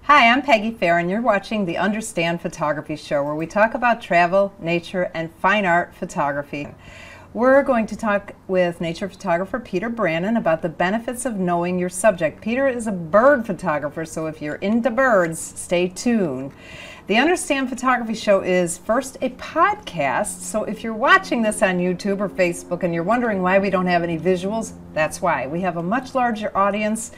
Hi, I'm Peggy Fair, and you're watching the Understand Photography Show, where we talk about travel, nature, and fine art photography. We're going to talk with nature photographer Peter Brannon about the benefits of knowing your subject. Peter is a bird photographer, so if you're into birds, stay tuned. The Understand Photography Show is first a podcast, so if you're watching this on YouTube or Facebook and you're wondering why we don't have any visuals, that's why. We have a much larger audience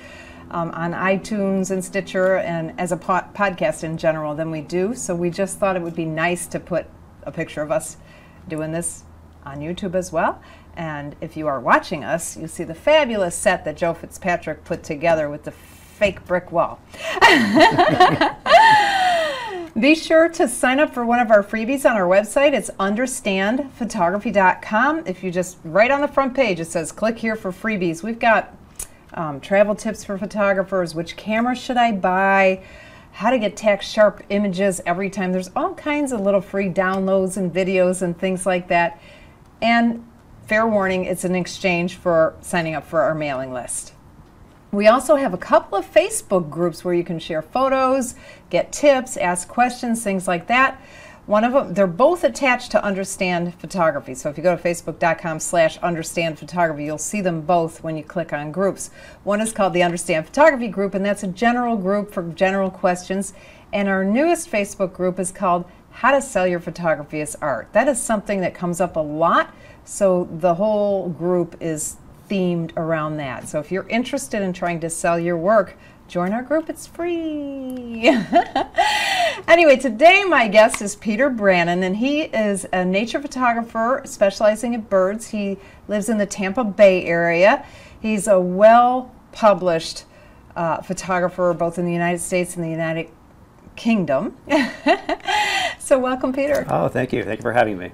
on iTunes and Stitcher and as a podcast in general than we do, so we just thought it would be nice to put a picture of us doing this on YouTube as well. And if you are watching us, you see the fabulous set that Joe Fitzpatrick put together with the fake brick wall. Be sure to sign up for one of our freebies on our website. It's understandphotography.com. If you just, right on the front page, it says click here for freebies. We've got travel tips for photographers, which camera should I buy, how to get tack sharp images every time. There's all kinds of little free downloads and videos and things like that. And fair warning, it's an exchange for signing up for our mailing list. We also have a couple of Facebook groups where you can share photos, get tips, ask questions, things like that. One of them, they're both attached to Understand Photography. So if you go to facebook.com/understandphotography, you'll see them both when you click on groups. One is called the Understand Photography group, and that's a general group for general questions. And our newest Facebook group is called How to Sell Your Photography as Art. That is something that comes up a lot, so the whole group is themed around that. So if you're interested in trying to sell your work, join our group. It's free. Anyway, today my guest is Peter Brannon, and he is a nature photographer specializing in birds. He lives in the Tampa Bay area. He's a well-published photographer both in the United States and the United Kingdom. So welcome, Peter. Oh, thank you. Thank you for having me.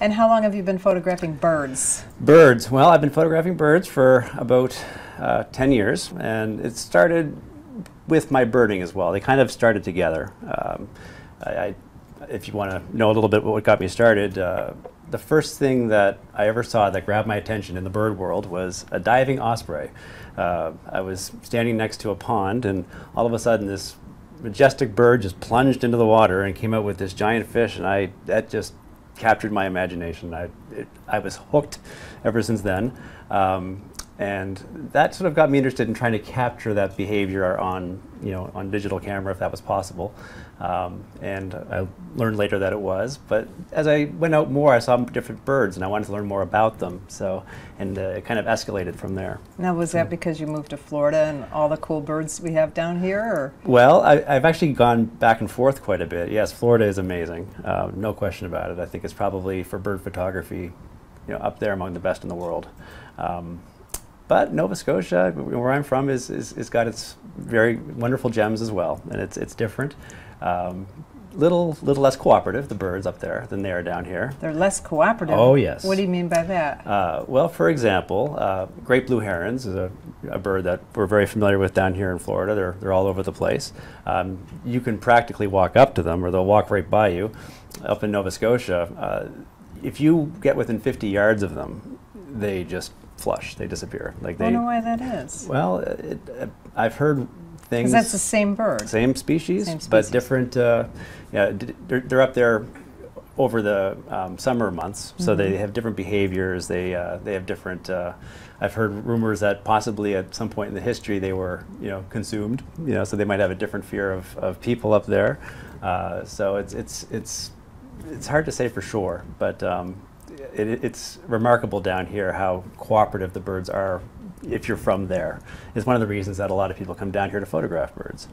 And how long have you been photographing birds? Birds. Well, I've been photographing birds for about 10 years, and it started with my birding as well. They kind of started together. If you want to know a little bit what got me started, the first thing that I ever saw that grabbed my attention in the bird world was a diving osprey. I was standing next to a pond, and all of a sudden this majestic bird just plunged into the water and came out with this giant fish, and that just captured my imagination. I was hooked ever since then, and that sort of got me interested in trying to capture that behavior on digital camera if that was possible. And I learned later that it was. But as I went out more, I saw different birds, and I wanted to learn more about them. So, and it kind of escalated from there. Now, was that because you moved to Florida and all the cool birds we have down here? Or? Well, I've actually gone back and forth quite a bit. Yes, Florida is amazing, no question about it. I think it's probably for bird photography, up there among the best in the world. But Nova Scotia, where I'm from, is got its very wonderful gems as well, and it's different. Little less cooperative, the birds up there, than they are down here. They're less cooperative? Oh, yes. What do you mean by that? Well, for example, great blue herons is a bird that we're very familiar with down here in Florida. They're all over the place. You can practically walk up to them, or they'll walk right by you. Up in Nova Scotia, if you get within 50 yards of them, they just flush. They disappear. I don't know why that is. Well, I've heard things. Because that's the same bird. Same species, but different. They're up there over the summer months, so they have different behaviors. They have different. I've heard rumors that possibly at some point in the history they were consumed. So they might have a different fear of people up there. So it's hard to say for sure, but. It's remarkable down here how cooperative the birds are if you're from there. It's one of the reasons that a lot of people come down here to photograph birds.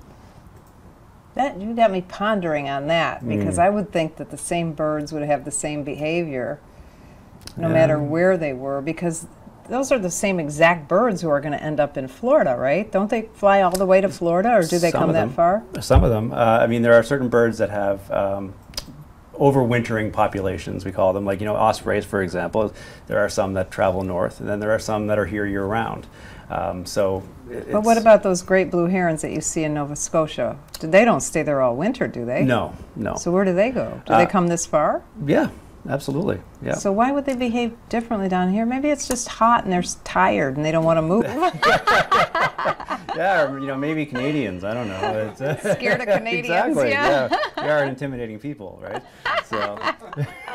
You got me pondering on that, because I would think that the same birds would have the same behavior no matter where they were, because those are the same exact birds who are going to end up in Florida, right? Don't they fly all the way to Florida, or do they come that far? Some of them. I mean, there are certain birds that have overwintering populations, we call them, like ospreys, for example. There are some that travel north, and then there are some that are here year-round. But what about those great blue herons that you see in Nova Scotia? They don't stay there all winter, do they? No, no. So where do they go? Do they come this far? Yeah, absolutely. Yeah. So why would they behave differently down here? Maybe it's just hot and they're tired and they don't want to move. Yeah, or, maybe Canadians. I don't know. It's, scared of Canadians. Exactly. Yeah. We are intimidating people, right? So,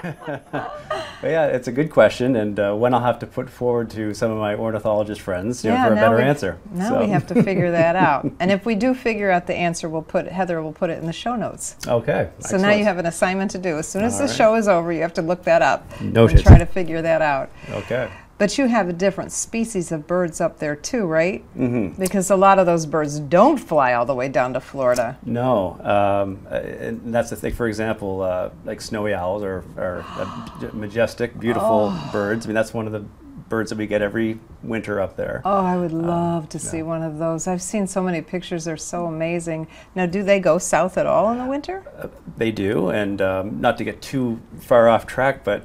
but yeah, it's a good question, and one I'll have to put forward to some of my ornithologist friends, for a better answer. Now we have to figure that out. And if we do figure out the answer, Heather will put it in the show notes. Okay. So now you have an assignment to do. As soon as the show is over, you have to look that up Noted. and try to figure that out. Okay. But you have a different species of birds up there too, right? Mm-hmm. Because a lot of those birds don't fly all the way down to Florida. No, and that's the thing. For example, like snowy owls are majestic, beautiful birds. I mean, that's one of the birds that we get every winter up there. Oh, I would love to see one of those. I've seen so many pictures. They're so amazing. Now, do they go south at all in the winter? They do, and not to get too far off track, but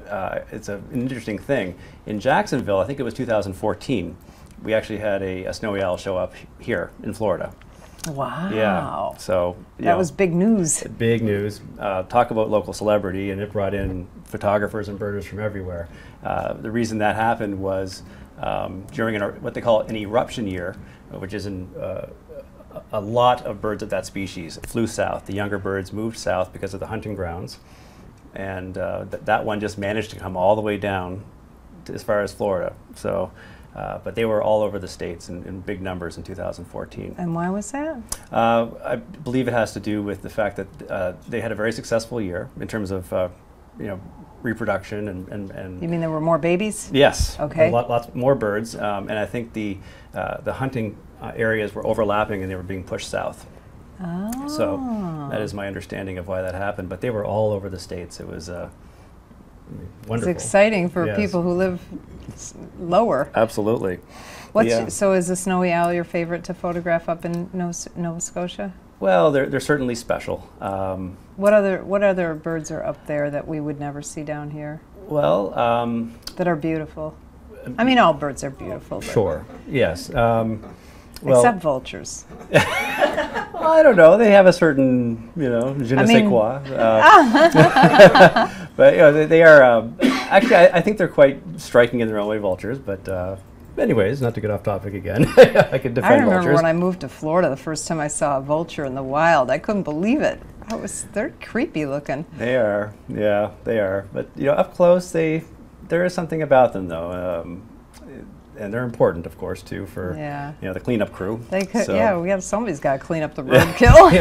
it's an interesting thing. In Jacksonville, I think it was 2014, we actually had a snowy owl show up here in Florida. Wow. Yeah. So that was big news. Big news. Talk about local celebrity, and it brought in photographers and birders from everywhere. The reason that happened was during what they call an eruption year, which is a lot of birds of that species flew south. The younger birds moved south because of the hunting grounds, and that one just managed to come all the way down to as far as Florida. So. But they were all over the states in big numbers in 2014. And why was that? I believe it has to do with the fact that they had a very successful year in terms of reproduction and. You mean there were more babies? Yes. Okay. Lots more birds, and I think the hunting areas were overlapping and they were being pushed south. Oh. So that is my understanding of why that happened. But they were all over the states. It was. Wonderful. It's exciting for people who live lower. Absolutely. So is the snowy owl your favorite to photograph up in Nova Scotia? Well, they're certainly special. What other birds are up there that we would never see down here? Well, that are beautiful. I mean, all birds are beautiful. Sure. Yes. Except vultures. Well, I don't know. They have a certain, je ne sais quoi. But they are actually. I think they're quite striking in their own way, vultures. But anyways, not to get off topic again, I could defend vultures. I remember when I moved to Florida, the first time I saw a vulture in the wild, I couldn't believe it. They're creepy looking. They are. Yeah, they are. But up close, there is something about them, though. And they're important, of course, too, for the cleanup crew. They could, somebody's got to clean up the roadkill.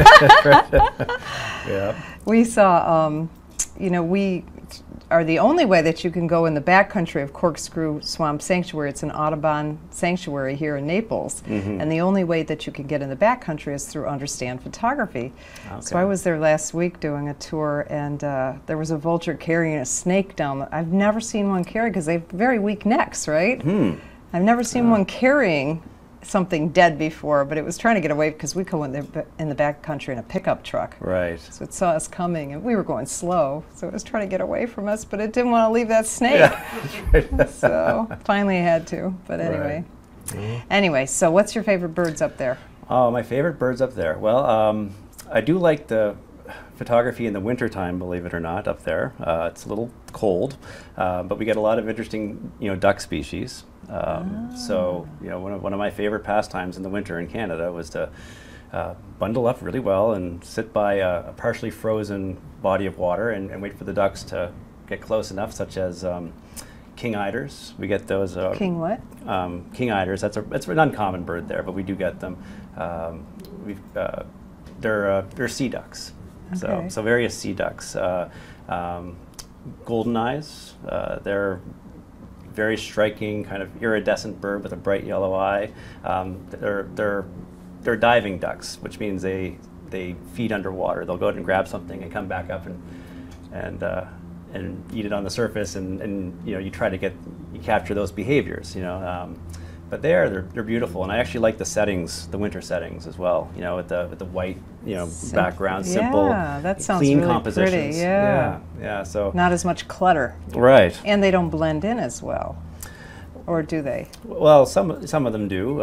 Yeah. We saw, we are the only way that you can go in the backcountry of Corkscrew Swamp Sanctuary. It's an Audubon sanctuary here in Naples, and the only way that you can get in the backcountry is through Understand Photography. Okay. So I was there last week doing a tour, and there was a vulture carrying a snake down. I've never seen one carry because they have very weak necks, right? I've never seen one carrying something dead before, but it was trying to get away because we go in the back country in a pickup truck. Right. So it saw us coming, and we were going slow, so it was trying to get away from us, but it didn't want to leave that snake. Yeah. So finally it had to, but anyway. Right. Anyway, so what's your favorite birds up there? Oh, my favorite birds up there. Well, I do like the photography in the wintertime, believe it or not, up there. It's a little cold, but we get a lot of interesting, duck species. So, one of my favorite pastimes in the winter in Canada was to bundle up really well and sit by a partially frozen body of water and wait for the ducks to get close enough, such as king eiders. We get those. King what? King eiders. It's an uncommon bird there, but we do get them. They're sea ducks. Okay. So various sea ducks. Golden eyes. They're very striking, kind of iridescent bird with a bright yellow eye. They're diving ducks, which means they feed underwater. They'll go out and grab something and come back up and eat it on the surface, and you try to capture those behaviors. But they're beautiful, and I actually like the settings, the winter settings as well. With the white background, simple, that sounds clean really compositions. Pretty. Yeah. So not as much clutter. Right. And they don't blend in as well, or do they? Well, some of them do,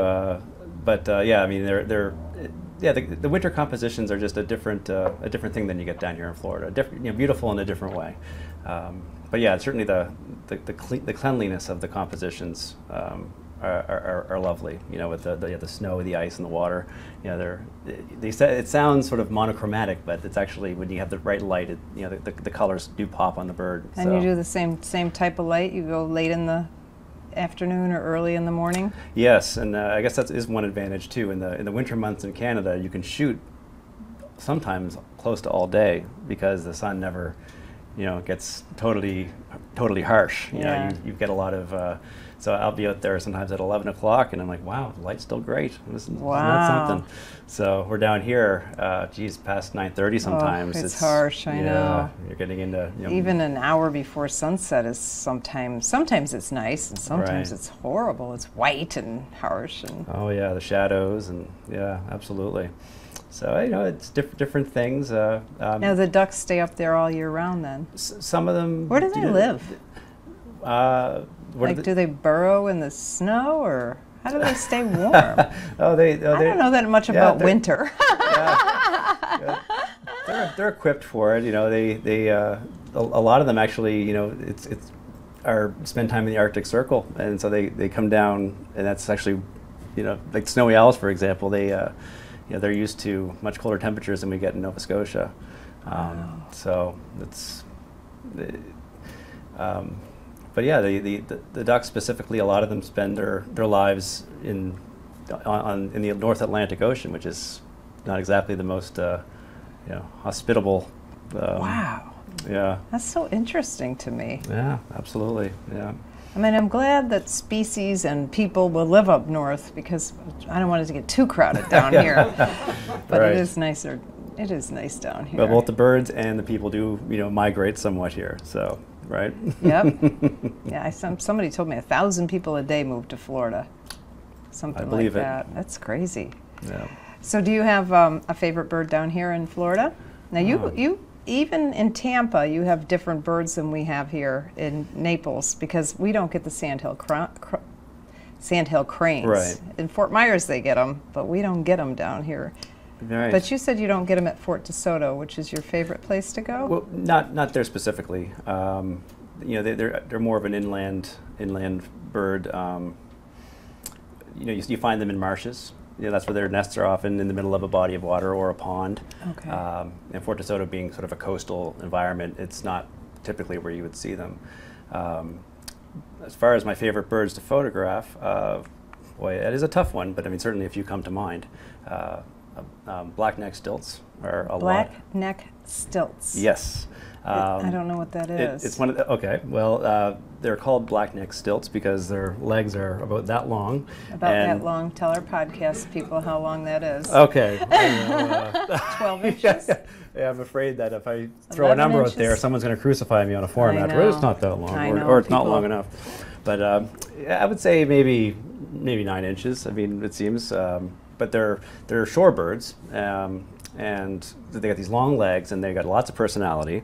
but I mean yeah, the winter compositions are just a different thing than you get down here in Florida. Beautiful in a different way. But yeah, certainly the cleanliness of the compositions are lovely. With the snow, the ice, and the water. It sounds sort of monochromatic, but it's actually when you have the right light, the colors do pop on the bird. And you do the same type of light. You go late in the afternoon or early in the morning? Yes, and I guess that is one advantage too. In the winter months in Canada, you can shoot sometimes close to all day because the sun never, gets totally harsh. You get a lot of. So I'll be out there sometimes at 11 o'clock, and I'm like, wow, the light's still great. Isn't that something? So we're down here, past 9:30 sometimes. Oh, it's harsh, I know. You're getting into... Even an hour before sunset is sometimes it's nice, and sometimes it's horrible. It's white and harsh. Oh, yeah, the shadows, and yeah, absolutely. So, it's different things. Now, the ducks stay up there all year round then? Some of them... Where do they live? Do they burrow in the snow, or how do they stay warm? I don't know that much about winter. They're equipped for it. A lot of them actually, spend time in the Arctic Circle, and so they come down, and that's actually, like snowy owls, for example. They're used to much colder temperatures than we get in Nova Scotia. So it's. But yeah, the ducks specifically, a lot of them spend their lives in the North Atlantic Ocean, which is not exactly the most hospitable. Wow. Yeah. That's so interesting to me. Yeah, absolutely. Yeah. I mean, I'm glad that species and people will live up north because I don't want it to get too crowded down here. But it is nicer. It is nice down here. But both the birds and the people do, migrate somewhat here. So. Right? Yep. Yeah, somebody told me 1,000 people a day move to Florida. Something like that. That's crazy. Yeah. So do you have a favorite bird down here in Florida? Now you even in Tampa, you have different birds than we have here in Naples because we don't get the sandhill cranes. Right. In Fort Myers they get them, but we don't get them down here. Right. But you said you don't get them at Fort DeSoto, which is your favorite place to go? Well, not there specifically. They're more of an inland bird. You find them in marshes. That's where their nests are often in the middle of a body of water or a pond. Okay. And Fort DeSoto being sort of a coastal environment, it's not typically where you would see them. As far as my favorite birds to photograph, boy, it is a tough one. But I mean, certainly if you come to mind. Black-necked stilts are a lot. Black-neck stilts. Yes. I don't know what that is. It's one of the, okay. Well, they're called black-neck stilts because their legs are about that long. About that long. Tell our podcast people how long that is. Okay. 12 inches? Yeah, I'm afraid that if I throw a number out there, someone's going to crucify me on a forum after. It's not that long, or it's not long enough. But I would say maybe 9 inches. I mean, it seems. But they're shorebirds, and they got these long legs, and they got lots of personality.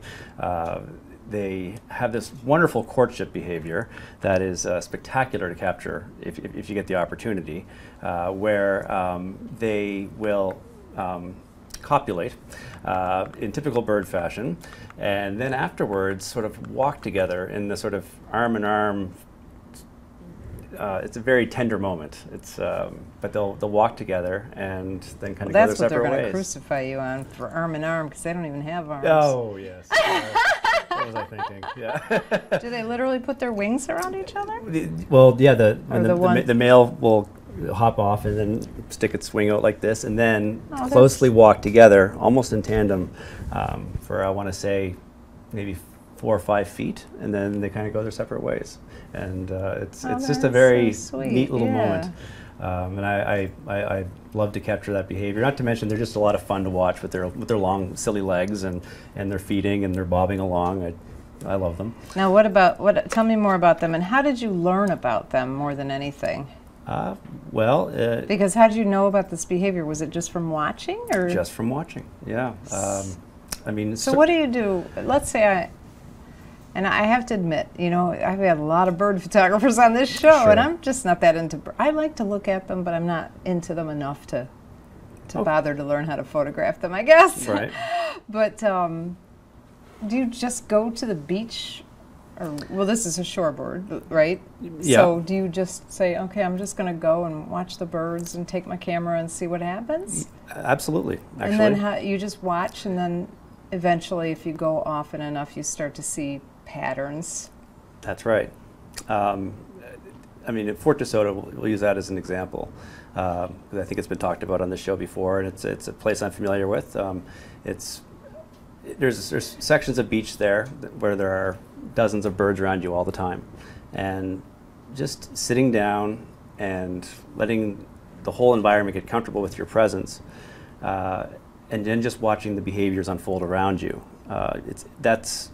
They have this wonderful courtship behavior that is spectacular to capture if you get the opportunity, where they will copulate in typical bird fashion, and then afterwards sort of walk together in the sort of arm in arm. It's a very tender moment. But they'll walk together and then kind of go their separate ways. That's what they're going to crucify you on, for arm in arm, because they don't even have arms. Oh yes. What was I thinking? Yeah. Do they literally put their wings around each other? Well, yeah. The male will hop off and then stick its wing out like this, and then closely walk together, almost in tandem, for I want to say maybe 4 or 5 feet, and then they kind of go their separate ways. And it's just a very neat little moment. And I love to capture that behavior. Not to mention they're just a lot of fun to watch with their long silly legs and their feeding and they're bobbing along. I love them. Now tell me more about them, and how did you learn about them more than anything? Because how did you know about this behavior? Was it just from watching, or just from watching? Yeah. I mean. So what do you do? Let's say and I have to admit, I've had a lot of bird photographers on this show, and I'm just not that into birds. I like to look at them, but I'm not into them enough to to bother to learn how to photograph them, I guess. Right. But do you just go to the beach? Or, well, this is a shorebird, right? Yeah. So do you just say, okay, I'm just going to go and watch the birds and take my camera and see what happens? Absolutely, actually. And then you just watch, and then eventually, if you go often enough, you start to see patterns. That's right. I mean, at Fort DeSoto, we'll use that as an example. I think it's been talked about on the show before, and it's a place I'm familiar with. There's sections of beach there where there are dozens of birds around you all the time, and just sitting down and letting the whole environment get comfortable with your presence, and then just watching the behaviors unfold around you. That's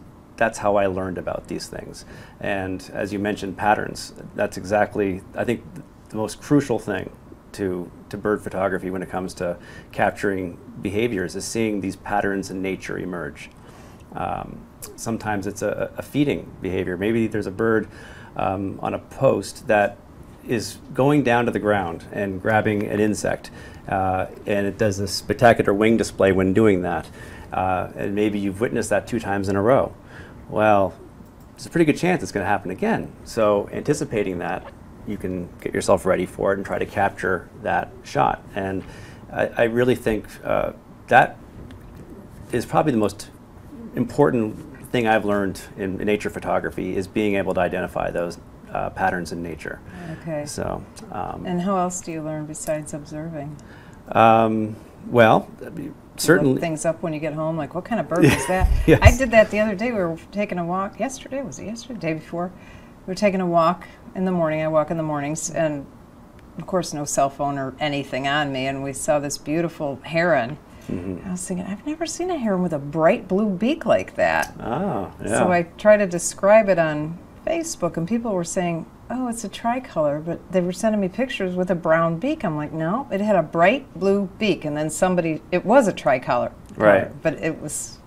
how I learned about these things. And as you mentioned, patterns. That's exactly, I think, the most crucial thing to bird photography when it comes to capturing behaviors is seeing these patterns in nature emerge. Sometimes it's a feeding behavior. Maybe there's a bird on a post that is going down to the ground and grabbing an insect, and it does this spectacular wing display when doing that. And maybe you've witnessed that 2 times in a row. Well, there's a pretty good chance it's going to happen again. So anticipating that, you can get yourself ready for it and try to capture that shot. And I really think that is probably the most important thing I've learned in nature photography, is being able to identify those patterns in nature. Okay. So. And how else do you learn besides observing? Well, certainly. Look things up when you get home, like what kind of bird is that? Yes. I did that the other day. We were taking a walk. Yesterday, was it yesterday? The day before? We were taking a walk in the morning. I walk in the mornings, and of course, no cell phone or anything on me. And we saw this beautiful heron. Mm-hmm. I was thinking, I've never seen a heron with a bright blue beak like that. Oh, yeah. So I tried to describe it on Facebook, and people were saying, oh, it's a tricolor, but they were sending me pictures with a brown beak. I'm like, no, it had a bright blue beak. And then it was a tricolor. Right. Color, but it was,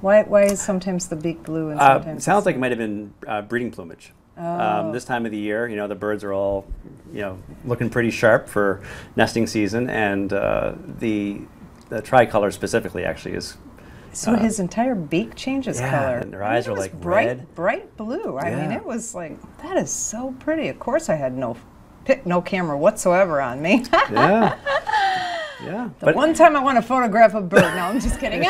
why is sometimes the beak blue and sometimes it sounds like it might have been breeding plumage. Oh. This time of the year, the birds are all, looking pretty sharp for nesting season, and the tricolor specifically actually is. So his entire beak changes color. And their eyes are like bright blue. I mean, it was like, that is so pretty. Of course, I had no camera whatsoever on me. Yeah. Yeah. The one time I want to photograph a bird. No, I'm just kidding.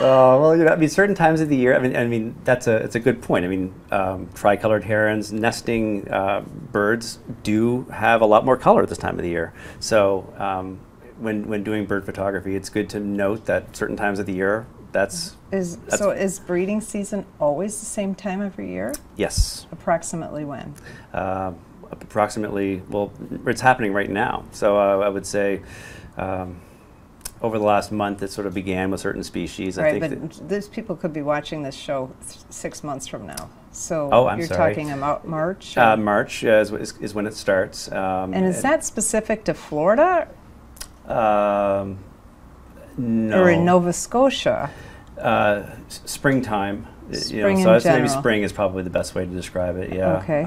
Well, I mean, certain times of the year. I mean, it's a good point. I mean, tricolored herons, nesting birds do have a lot more color this time of the year. So when doing bird photography, it's good to note that certain times of the year. So is breeding season always the same time every year? Yes. Approximately when? Approximately, well, it's happening right now. So I would say over the last month, it sort of began with certain species. Right, but these people could be watching this show 6 months from now. So you're sorry. talking about March? March is when it starts. And is that specific to Florida? No. Or in Nova Scotia? Springtime. Spring in so I'd say general. maybe spring is probably the best way to describe it. Yeah. Okay.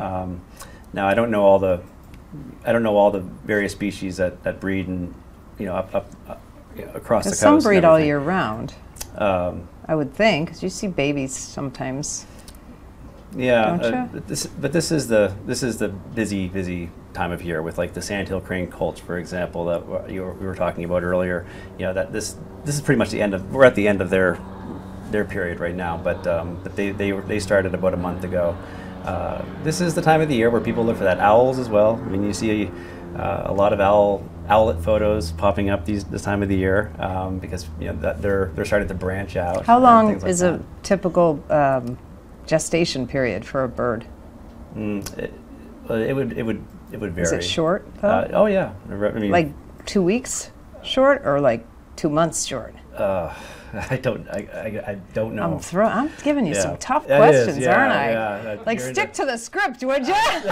Now I don't know all the various species that breed and up across the coast. Some breed all year round. I would think, because you see babies sometimes. Yeah. Don't you? This is the busy time of year with like the sandhill crane colt, for example, that we were talking about earlier. That this is pretty much we're at the end of their period right now, but they started about a month ago. This is the time of the year where people look for that. Owls as well. I mean, you see a lot of owlet photos popping up this time of the year because that they're starting to branch out. How long like is a typical gestation period for a bird? It would vary. Is it short though? Oh yeah. I mean, like 2 weeks short or like 2 months short? I don't know. I'm giving you some tough It questions, is, yeah, aren't I? Yeah, like stick to the script, would you? Some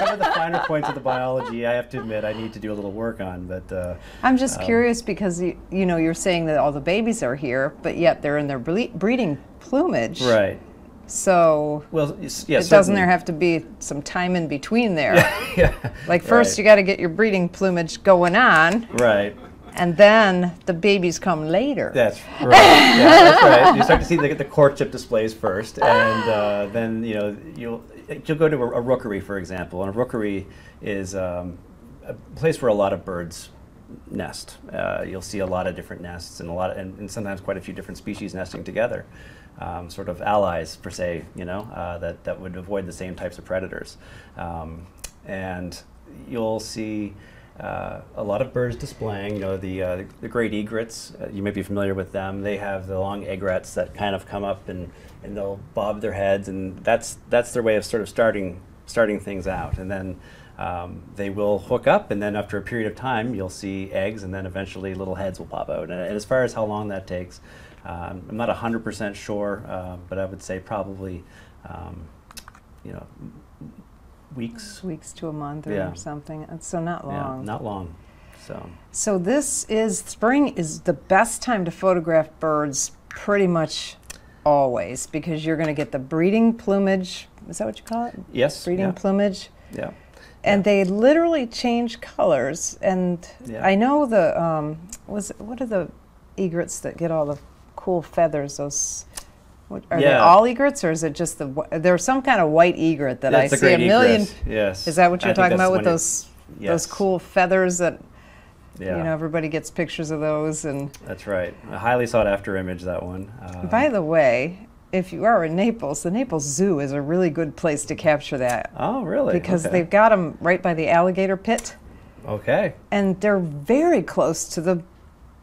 of the finer points of the biology, I have to admit, I need to do a little work on. But I'm just curious because you're saying that all the babies are here, but yet they're in their breeding plumage. Right. So Well, yeah, doesn't there have to be some time in between there? Yeah. Like first Right. you got to get your breeding plumage going on, Right. and then the babies come later. That's right. Yeah, that's right. You start to see the courtship displays first, and then you'll go to a rookery, for example, and a rookery is a place where a lot of birds nest. You'll see a lot of different nests and and sometimes quite a few different species nesting together, sort of allies per se. That would avoid the same types of predators, and you'll see. A lot of birds displaying, the great egrets. You may be familiar with them. They have the long egrets that kind of come up and they'll bob their heads, and that's their way of sort of starting things out. And then they will hook up, and then after a period of time, you'll see eggs, and then eventually little heads will pop out. And as far as how long that takes, I'm not 100% sure, but I would say probably, weeks to a month or something. And so not long. Yeah, not long. So spring is the best time to photograph birds pretty much always, because you're going to get the breeding plumage. Is that what you call it? Yes. Breeding plumage. Yeah. And they literally change colors. And I know what are the egrets that get all the cool feathers? Are they all egrets, or is it just there's some kind of white egret that I see a million? Egret. Yes. Is that what you're talking about with those yes. cool feathers that everybody gets pictures of those? And that's right. A highly sought after image, that one. By the way, if you are in Naples, the Naples Zoo is a really good place to capture that. Oh, really? Because they've got them right by the alligator pit. Okay. And they're very close to the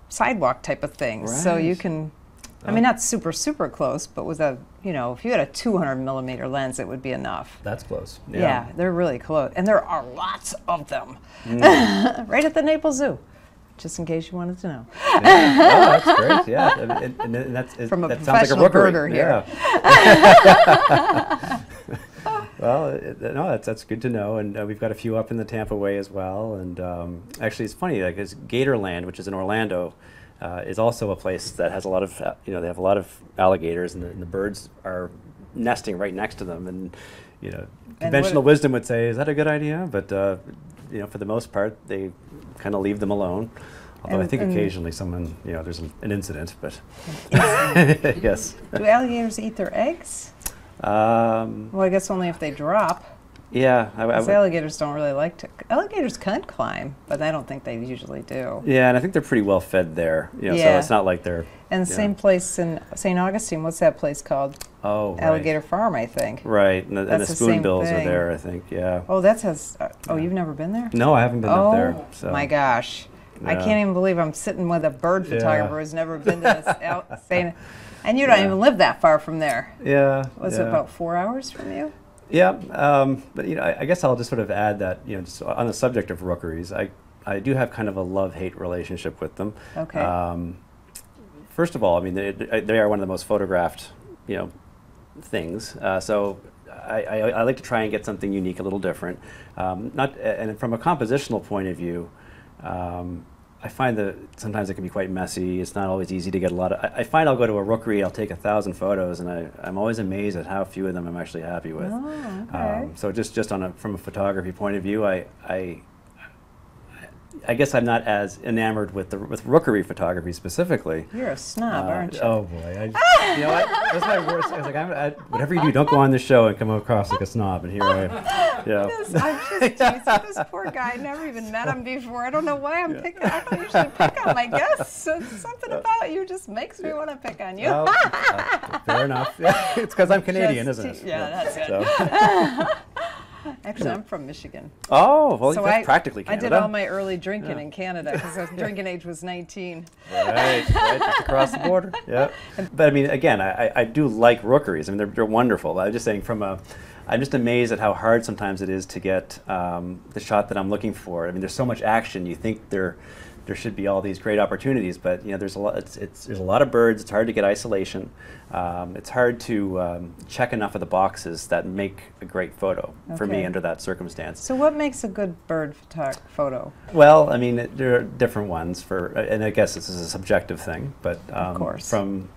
sidewalk type of thing. Right. So you can, I mean, not super, super close, but with if you had a 200 millimeter lens, it would be enough. That's close. Yeah, they're really close. And there are lots of them right at the Naples Zoo, just in case you wanted to know. Yeah. Oh, that's great. Yeah. And from a that professional sounds like a birder here. Yeah. Well, no, that's good to know, and we've got a few up in the Tampa way as well. And actually, it's funny, like Gatorland, which is in Orlando, is also a place that has a lot of, they have a lot of alligators, and the birds are nesting right next to them. And conventional wisdom would say, is that a good idea? But for the most part, they kind of leave them alone. Although I think occasionally someone, there's an incident, but yes. Do alligators eat their eggs? Well, I guess only if they drop. Yeah. Alligators don't really like to. Alligators can climb, but I don't think they usually do. Yeah, and I think they're pretty well fed there. So it's not like they're. And the same place in St. Augustine, what's that place called? Oh, right. Alligator Farm, I think. Right, and the spoonbills are there, I think, yeah. Oh, that has, you've never been there? No, I haven't been up there. Oh, my gosh. Yeah. I can't even believe I'm sitting with a bird photographer who's never been to this. And you don't even live that far from there. Yeah. Was it about 4 hours from you? Yeah, but I guess I'll just sort of add that, just on the subject of rookeries, I do have kind of a love-hate relationship with them. Okay. First of all, I mean, they are one of the most photographed, things. So I like to try and get something unique, a little different. And from a compositional point of view, I find that sometimes it can be quite messy. It's not always easy to get a lot of. I find I'll go to a rookery, I'll take 1,000 photos, and I'm always amazed at how few of them I'm actually happy with. Oh, okay. So just from a photography point of view, I guess I'm not as enamored with rookery photography specifically. You're a snob, aren't you? Oh boy, you know what? That's my worst. I was like, whatever you do, don't go on this show and come across like a snob. And here I am. Yeah. I'm just teasing this poor guy. I never even met him before. I don't know why I'm picking. I don't usually pick on my guests. Something about you just makes me want to pick on you. Fair enough. It's because I'm Canadian, isn't it? Yeah, that's it. Actually, I'm from Michigan. Oh, well, so that's practically Canada. I did all my early drinking in Canada because drinking age was 19. Right, just across the border. Yeah. But I mean, again, I do like rookeries. I mean, they're wonderful. I'm just saying I'm just amazed at how hard sometimes it is to get the shot that I'm looking for. I mean, there's so much action. You think there should be all these great opportunities, but there's a lot. There's a lot of birds. It's hard to get isolation. It's hard to check enough of the boxes that make a great photo for me under that circumstance. So, what makes a good bird photo? Well, I mean, there are different ones and I guess this is a subjective thing, but of course. from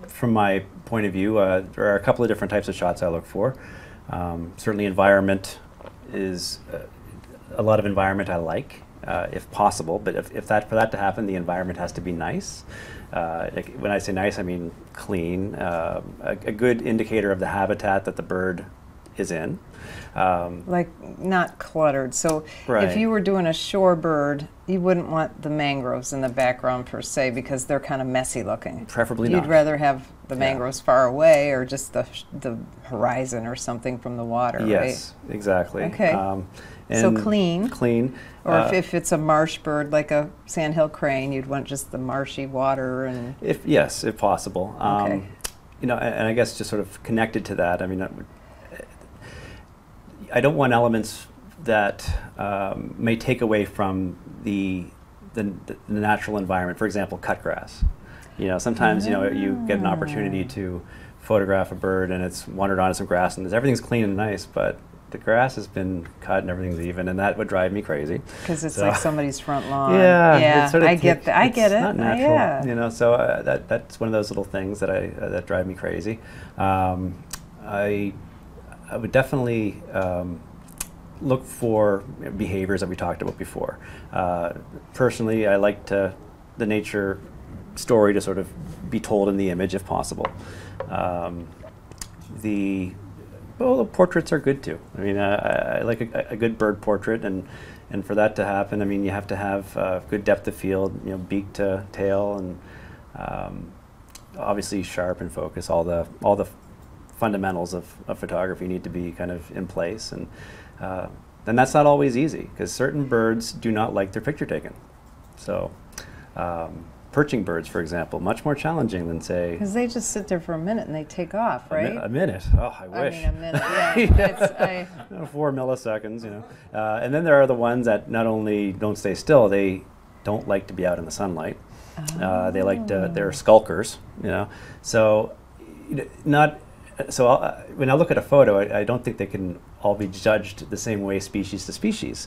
from my point of view, there are a couple of different types of shots I look for. Certainly environment is a lot of environment I like, if possible, but if for that to happen, the environment has to be nice. Like when I say nice, I mean clean, a good indicator of the habitat that the bird is in. Like not cluttered. So Right. if you were doing a shorebird, you wouldn't want the mangroves in the background per se because they're kind of messy looking. Preferably You'd not. rather have the Yeah. mangroves far away or just the horizon or something from the water, Yes, exactly. Okay. So and clean. Clean. Or if it's a marsh bird like a sandhill crane, you'd want just the marshy water and... Yes, if possible. Okay. You know, and I guess just sort of connected to that, I mean, I don't want elements that may take away from the natural environment. For example, cut grass. You know, sometimes you know you get an opportunity to photograph a bird and it's wandered onto some grass and everything's clean and nice, but the grass has been cut and everything's even, and that would drive me crazy. Because it's like somebody's front lawn. Yeah, I get that. I get it. It's not natural, Yeah. you know. So that's one of those little things that that drive me crazy. I would definitely look for behaviors that we talked about before. Personally, I like the nature story to sort of be told in the image if possible. The portraits are good too. I mean, I like a good bird portrait, and for that to happen, I mean, you have to have good depth of field, you know, beak to tail, and obviously sharp and focus. All the fundamentals of photography need to be kind of in place, and that's not always easy because certain birds do not like their picture taken. So. Perching birds, for example, much more challenging than, say... Because they just sit there for a minute and they take off, right? A minute. Oh, I wish. I mean, a minute, yeah. 4 milliseconds, you know. And then there are the ones that not only don't stay still, they don't like to be out in the sunlight. They like to, they're skulkers, you know. So, when I look at a photo, I don't think they can all be judged the same way species to species.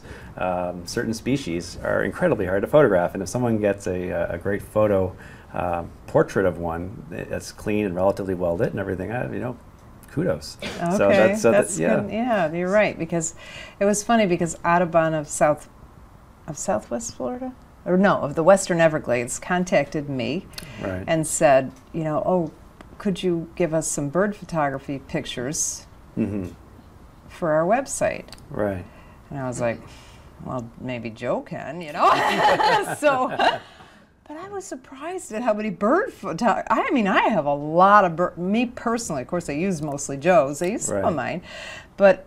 Certain species are incredibly hard to photograph, and if someone gets a great photo portrait of one that's clean and relatively well lit and everything, you know, kudos. Okay, that's yeah. good. Yeah, you're right, because it was funny because Audubon of Southwest Florida, or no, of the Western Everglades, contacted me and said, you know, oh, could you give us some bird photography pictures for our website? Right. And I was like, well, maybe Joe can, you know? But I was surprised at how many bird photographers. I mean, I have a lot of me personally, of course, I use mostly Joe's. I use some of mine. But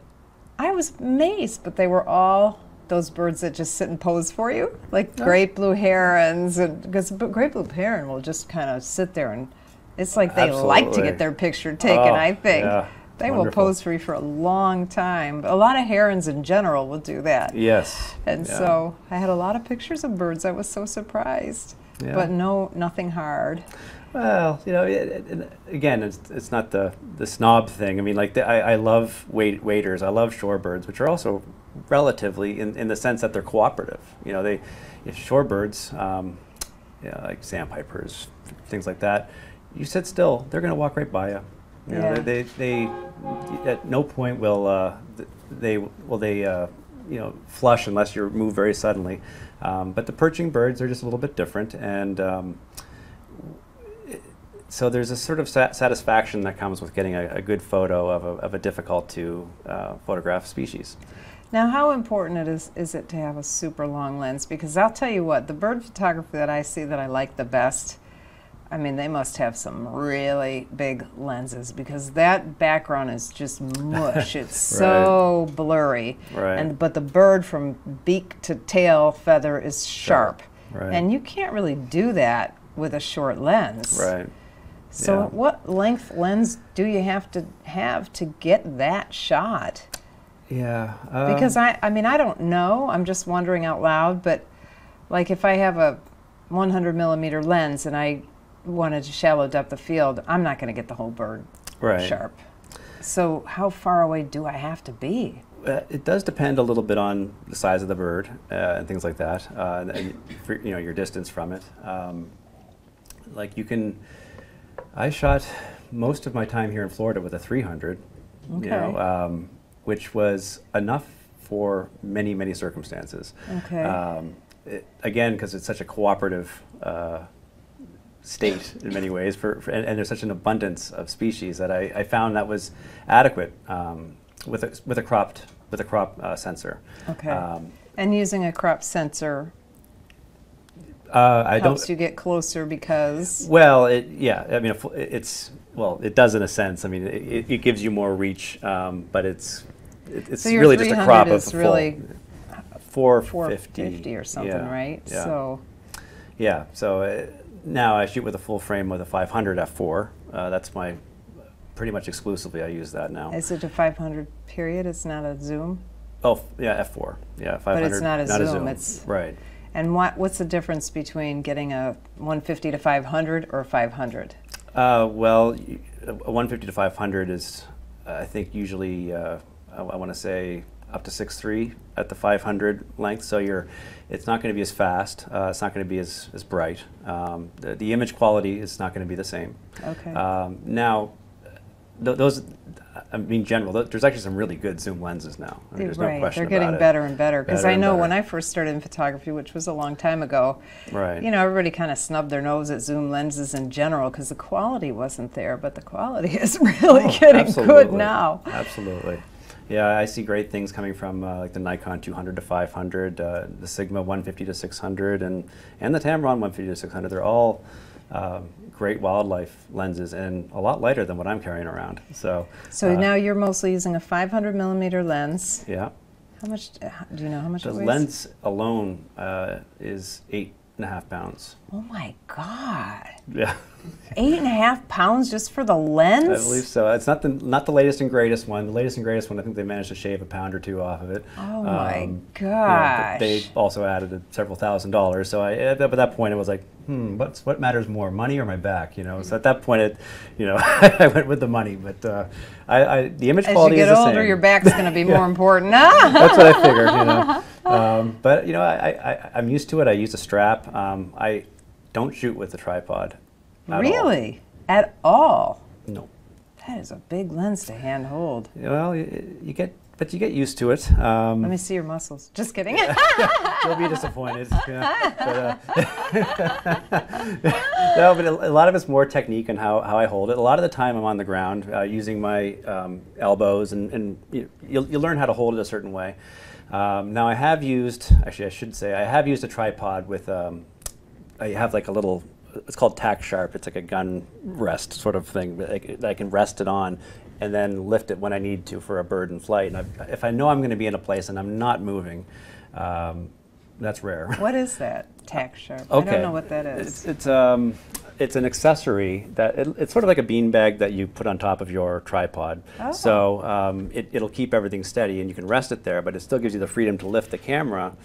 I was amazed, but they were all those birds that just sit and pose for you, like great blue herons. Because great blue heron will just kind of sit there and it's like they like to get their picture taken, I think. Yeah. They will pose for you for a long time. A lot of herons in general will do that. Yes. And so I had a lot of pictures of birds. I was so surprised. Yeah. But nothing hard. Well, you know, again, it's not the snob thing. I mean, like I love waders. I love shorebirds, which are also relatively in the sense that they're cooperative. You know, if shorebirds, you know, like sandpipers, things like that, you sit still, they're going to walk right by you. You know, they at no point will they you know, flush unless you move very suddenly. But the perching birds are just a little bit different, and so there's a sort of satisfaction that comes with getting a good photo of a difficult to photograph species. Now, how important is it to have a super long lens? Because I'll tell you what, the bird photography that I see that I like the best, I mean, they must have some really big lenses because that background is just mush. It's so blurry. Right. But the bird from beak to tail feather is sharp. Right. And you can't really do that with a short lens. Right. So what length lens do you have to get that shot? Yeah. Because I mean, I don't know. I'm just wondering out loud. But like if I have a 100 millimeter lens and I wanted to shallow depth of field, I'm not going to get the whole bird sharp. So how far away do I have to be? It does depend a little bit on the size of the bird and things like that, and you know, your distance from it. Like you can, I shot most of my time here in Florida with a 300, Okay. you know, which was enough for many, many circumstances. Okay. Again, because it's such a cooperative state in many ways, and there's such an abundance of species that I found that was adequate with a crop sensor. Okay. And using a crop sensor I helps don't. you get closer because. Well, yeah. I mean, it does in a sense. I mean, it gives you more reach, but it's So your really just a crop 300 of is really 450. 450 or something, Yeah, right? yeah. So. Yeah. So now I shoot with a full frame with a 500 f4. That's my pretty much exclusively. I use that now. Is it a 500 period? It's not a zoom? Oh, yeah, f4. Yeah, 500. But it's not a zoom. zoom. It's right. And what's the difference between getting a 150 to 500 or 500? Well, a 150 to 500 is, I think, usually, I want to say, up to 6.3 at the 500 length. So it's not going to be as fast. It's not going to be as bright. The image quality is not going to be the same. Okay. Now, those, I mean, general, there's actually some really good zoom lenses now. I mean, there's no question They're about getting it. better and better. Because I know better. when I first started in photography, which was a long time ago, Right. you know, everybody kind of snubbed their nose at zoom lenses in general because the quality wasn't there. But the quality is really getting good Absolutely. now. Absolutely. Yeah, I see great things coming from like the Nikon 200 to 500, the Sigma 150 to 600, and the Tamron 150 to 600. They're all great wildlife lenses and a lot lighter than what I'm carrying around. So Now you're mostly using a 500 millimeter lens. yeah. How much, do you know how much The it weighs? lens alone is 8.5 pounds. Oh my God. Yeah. 8.5 pounds just for the lens? I believe so. It's not the latest and greatest one. The latest and greatest one, I think they managed to shave a pound or two off of it. Oh my You know, gosh. they also added several $1,000s. So at that point, it was like, what matters more, money or my back? You know. So at that point, I went with the money. But the image quality is the same. As you get older, your back's going to be more important. That's what I figured. You know. But you know, I'm used to it. I use a strap. I don't shoot with the tripod. Really? At all? No. That is a big lens to hand hold. Well, you get used to it. Let me see your muscles. Just kidding. You'll be disappointed. Yeah. No, but a lot of it's more technique and how I hold it. A lot of the time I'm on the ground using my elbows, and you'll learn how to hold it a certain way. Now I have used, actually I should say, I have used a tripod with, I have like a little, it's called tack sharp. It's like a gun rest sort of thing that I can rest it on and then lift it when I need to for a bird in flight. And if I know I'm going to be in a place and I'm not moving, that's rare. What is that, tack sharp? Okay. I don't know what that is. It's an accessory that it's sort of like a beanbag that you put on top of your tripod. Oh. So it'll keep everything steady and you can rest it there, but it still gives you the freedom to lift the camera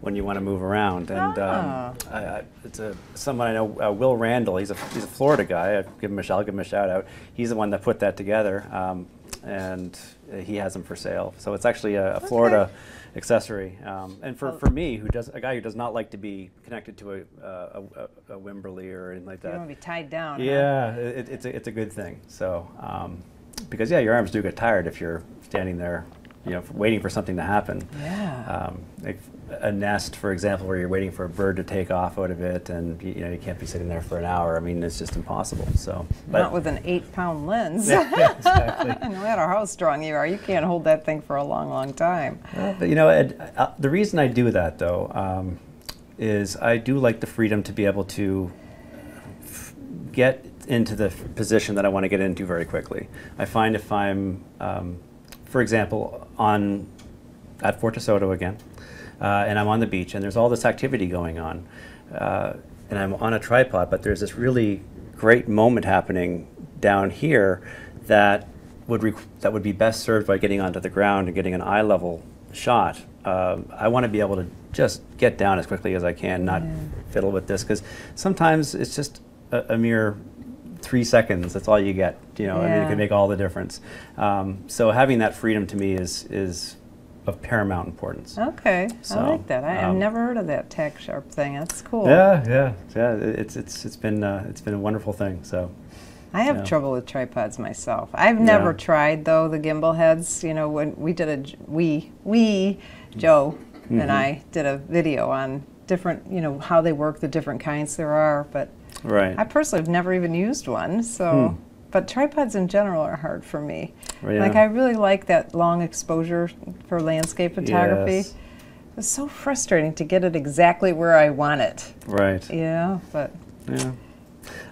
when you want to move around. And it's someone I know, Will Randall. He's a Florida guy. I'll give him a shout out. He's the one that put that together, and he has them for sale. So it's actually a Florida accessory. And for me, a guy who does not like to be connected to a Wimberley or anything like You that. want to be tied down. Yeah, it's a good thing. So because your arms do get tired if you're standing there, waiting for something to happen. Yeah. Like a nest, for example, where you're waiting for a bird to take off out of it, and you can't be sitting there for an hour. I mean, it's just impossible. So, Not with an 8-pound lens. Yeah, exactly. No matter how strong you are, you can't hold that thing for a long, long time. But the reason I do that, though, is I do like the freedom to be able to get into the position that I want to get into very quickly. I find if I'm, for example, at Fort DeSoto again, and I'm on the beach, and there's all this activity going on, and I'm on a tripod, but there's this really great moment happening down here that would be best served by getting onto the ground and getting an eye level shot. I want to be able to just get down as quickly as I can, not fiddle with this, because sometimes it's just a mere 3 seconds. That's all you get. I mean, it can make all the difference. So having that freedom to me is of paramount importance. Okay, So, I like that. I've never heard of that tack sharp thing. That's cool. Yeah. It's been a wonderful thing. So. I have trouble with tripods myself. I've never tried, though, the gimbal heads. You know, when we did Joe and I did a video on different, you know, how they work, the different kinds there are, but I personally have never even used one, so, but tripods in general are hard for me. Like, I really like that long exposure for landscape photography. It's so frustrating to get it exactly where I want it. Yeah, but...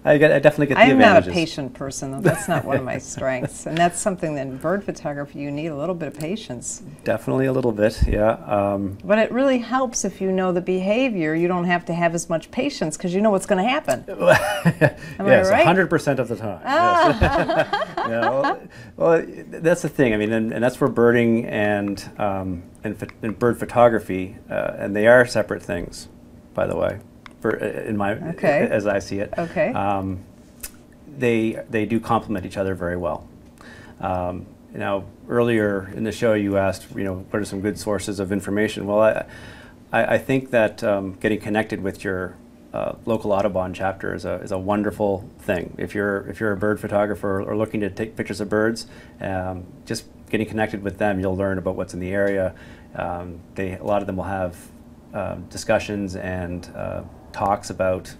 I definitely get the I'm advantages. not a patient person, though. That's not one of my strengths. And that's something that in bird photography you need a little bit of patience. Definitely a little bit, but it really helps if you know the behavior. You don't have to have as much patience because you know what's going to happen. Am I right? 100% of the time. Yes. Well, that's the thing. I mean, and that's where birding and bird photography, and they are separate things, by the way. In my, as I see it, they do complement each other very well. You know, earlier in the show, you asked, you know, what are some good sources of information? Well, I think that getting connected with your local Audubon chapter is a wonderful thing. If you're a bird photographer or looking to take pictures of birds, just getting connected with them, you'll learn about what's in the area. A lot of them will have discussions and talks about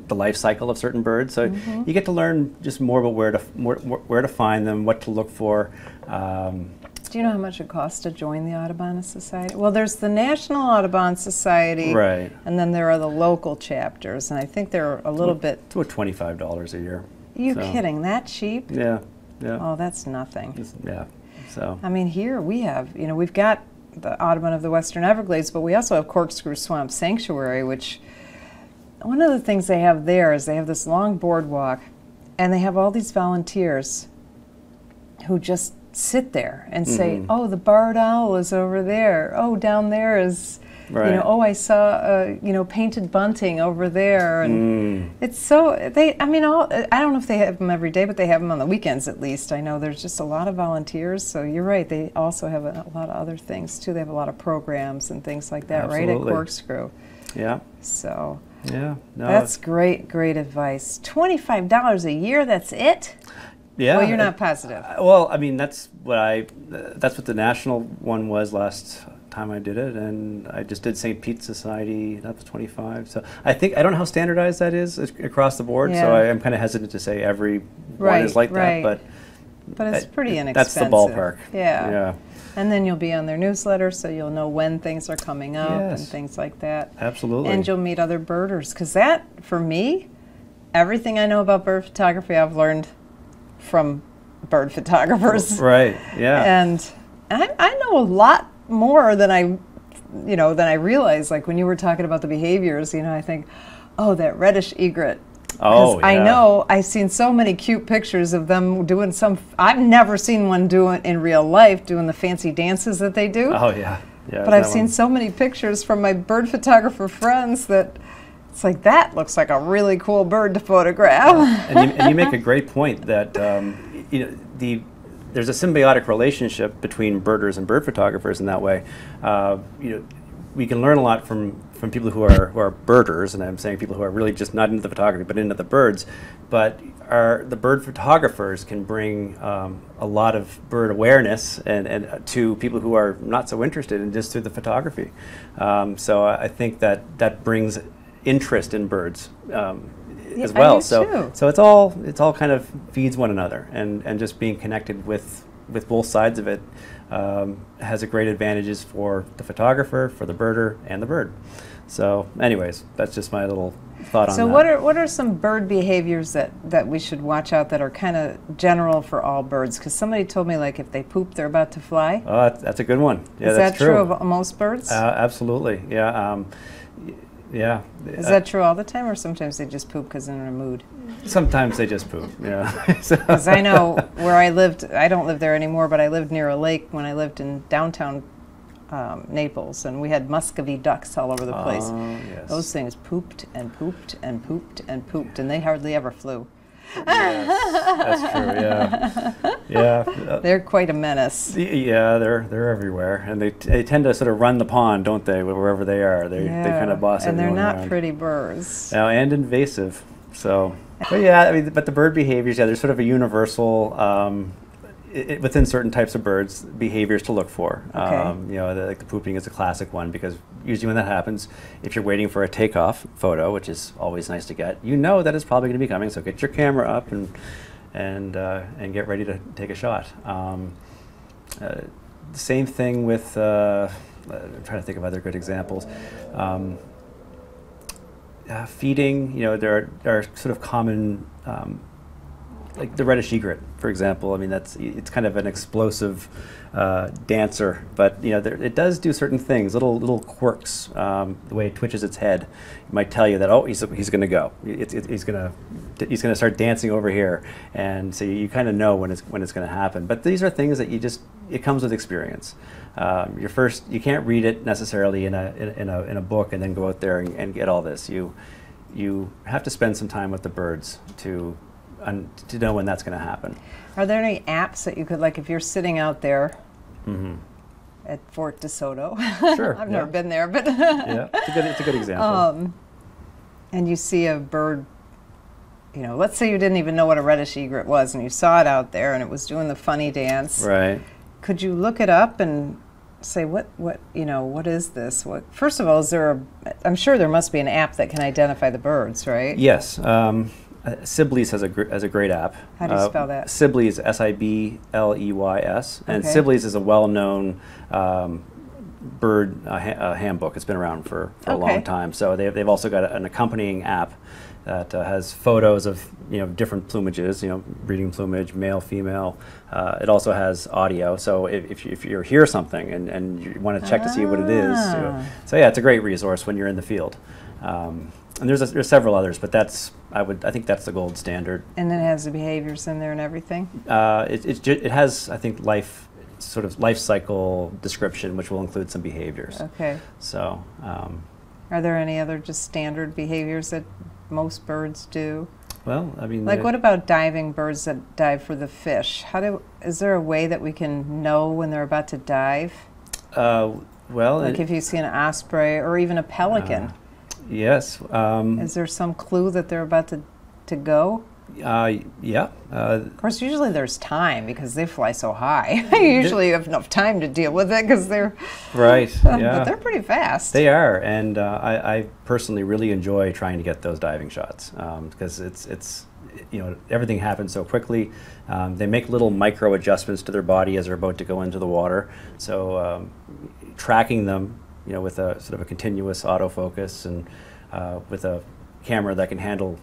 the life cycle of certain birds, so you get to learn just more about where to find them, what to look for. Do you know how much it costs to join the Audubon Society? Well, there's the National Audubon Society, and then there are the local chapters, and I think they're a little bit... It's about $25 a year. Are you kidding? That cheap? Yeah. Oh, that's nothing. So. I mean, here we have, you know, we've got the Audubon of the Western Everglades, but we also have Corkscrew Swamp Sanctuary, which... One of the things they have there is they have this long boardwalk, and they have all these volunteers who just sit there and say, oh, the barred owl is over there. Oh, down there is, you know, oh, I saw, you know, painted bunting over there. And it's so, I mean, I don't know if they have them every day, but they have them on the weekends at least. I know there's just a lot of volunteers, so you're right. They also have a lot of other things, too. They have a lot of programs and things like that, right, at Corkscrew. So... No, that's great advice. $25 a year, that's it? Well, you're not positive. Well, I mean, that's what the national one was last time I did it, and I just did St. Pete's Society, that was 25. So I don't know how standardized that is across the board, so I'm kind of hesitant to say every one is like that, but it's pretty inexpensive. That's the ballpark. Yeah. And then you'll be on their newsletter, so you'll know when things are coming up and things like that. Absolutely. And you'll meet other birders, because that, for me, everything I know about bird photography, I've learned from bird photographers. And I know a lot more than I realized. Like when you were talking about the behaviors, you know, I think, oh, that reddish egret. I know I've seen so many cute pictures of them doing I've never seen one do it in real life, doing the fancy dances that they do. But I've seen so many pictures from my bird photographer friends that it's like, that looks like a really cool bird to photograph. And you make a great point that you know, there's a symbiotic relationship between birders and bird photographers in that way. You know, we can learn a lot from people who are birders, and I'm saying people who are really just not into the photography but into the birds. But the bird photographers can bring a lot of bird awareness and to people who are not so interested in just through the photography. So I think that brings interest in birds as well. So it's all kind of feeds one another, and just being connected with both sides of it has a great advantages for the photographer, for the birder, and the bird. So anyways, that's just my little thought on that. So what are some bird behaviors that we should watch out that are kind of general for all birds? Because somebody told me, like, if they poop, they're about to fly. Oh, that's a good one. Yeah, is that true of most birds? Absolutely, yeah. Is that true all the time, or sometimes they just poop because they're in a mood? Sometimes they just poop, yeah. Because I know where I lived, I don't live there anymore, but I lived near a lake when I lived in downtown Naples, and we had Muscovy ducks all over the place. Yes. Those things pooped and pooped and pooped and pooped, and they hardly ever flew. Yes, that's true, yeah. They're quite a menace. Yeah, they're everywhere, and they tend to sort of run the pond, don't they, wherever they are. They kind of boss and everyone they're not around. pretty birds. And invasive, so. But yeah, I mean, but the bird behaviors, yeah, there's sort of a universal, within certain types of birds, behaviors to look for. Okay. You know, like the pooping is a classic one, because usually when that happens, if you're waiting for a takeoff photo, which is always nice to get, you know that it's probably going to be coming. So get your camera up and get ready to take a shot. Same thing with. I'm trying to think of other good examples. Feeding, you know, there are sort of common, like the reddish egret, for example. I mean, it's kind of an explosive dancer, but you know, it does do certain things, little quirks. The way it twitches its head might tell you that, oh, he's going to go. He's going to start dancing over here, and so you kind of know when it's going to happen. But these are things that it comes with experience. You can't read it necessarily in a book and then go out there and get all this. You have to spend some time with the birds to know when that's going to happen. Are there any apps that you could, like, if you're sitting out there at Fort DeSoto? Sure. I've never been there, but yeah, it's a good example. And you see a bird, you know, let's say you didn't even know what a reddish egret was, and you saw it out there and it was doing the funny dance. Right. Could you look it up and say, what is this? First of all, I'm sure there must be an app that can identify the birds, right? Yes. Sibley's has a great app. How do you spell that? Sibley's, Sibleys, and Okay. Sibley's is a well-known bird handbook. It's been around for a long time. So they've also got an accompanying app that has photos of, you know, different plumages, you know, breeding plumage, male, female. It also has audio. So if you hear something and you want to check to see what it is, you know, so yeah, it's a great resource when you're in the field. And there's several others, but I think that's the gold standard. And it has the behaviors in there and everything? It has, I think, life cycle description, which will include some behaviors. Okay. So. Are there any other just standard behaviors that most birds do? Well, I mean, like, what about diving birds that dive for the fish? Is there a way that we can know when they're about to dive? Well, like if you see an osprey or even a pelican. Yes. Is there some clue that they're about to go? Yeah. Of course, usually there's time because they fly so high. You usually have enough time to deal with it because they're right. Yeah. But they're pretty fast. They are, and I personally really enjoy trying to get those diving shots because it's you know, everything happens so quickly. They make little micro adjustments to their body as they're about to go into the water. So tracking them, you know, with a sort of a continuous autofocus and with a camera that can handle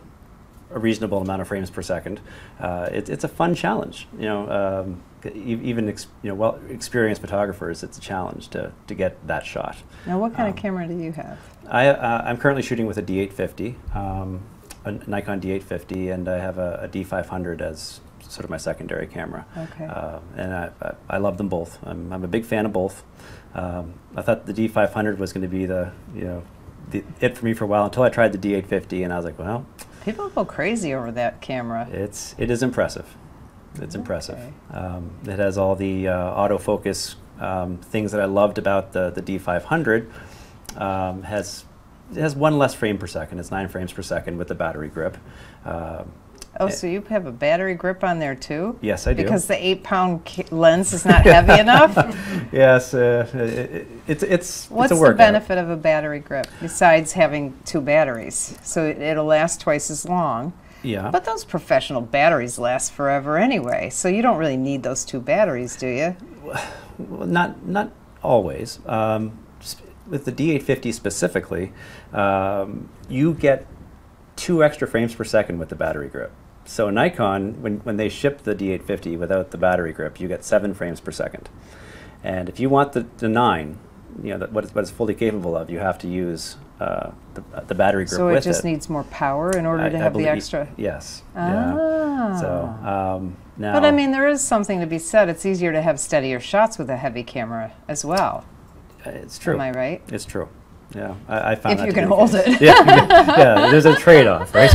a reasonable amount of frames per second, it's a fun challenge. You know, even experienced photographers, it's a challenge to get that shot. Now, what kind of camera do you have? I'm currently shooting with a D850, a Nikon D850, and I have a D500 as sort of my secondary camera. Okay. And I love them both. I'm a big fan of both. I thought the D500 was going to be it for me for a while until I tried the D850, and I was like, well. People go crazy over that camera. It is impressive. It's impressive. It has all the autofocus things that I loved about the D500. It has one less frame per second. It's 9 frames per second with the battery grip. So you have a battery grip on there too? Yes, I do. Because the 8-pound lens is not heavy enough? Yes, it's What's a workout. the benefit of a battery grip besides having 2 batteries? So it'll last twice as long. Yeah. But those professional batteries last forever anyway, so you don't really need those 2 batteries, do you? Well, not always. With the D850 specifically, you get 2 extra frames per second with the battery grip. So Nikon, when they ship the D850 without the battery grip, you get 7 frames per second. And if you want the 9, you know, what it's fully capable of, you have to use the battery grip with it. So it just needs more power in order to have the extra? Yes. Ah. Yeah. So now. But I mean, there is something to be said. It's easier to have steadier shots with a heavy camera as well. It's true. Am I right? It's true. Yeah, I found that if you to can be the hold case. it. Yeah, there's a trade-off, right?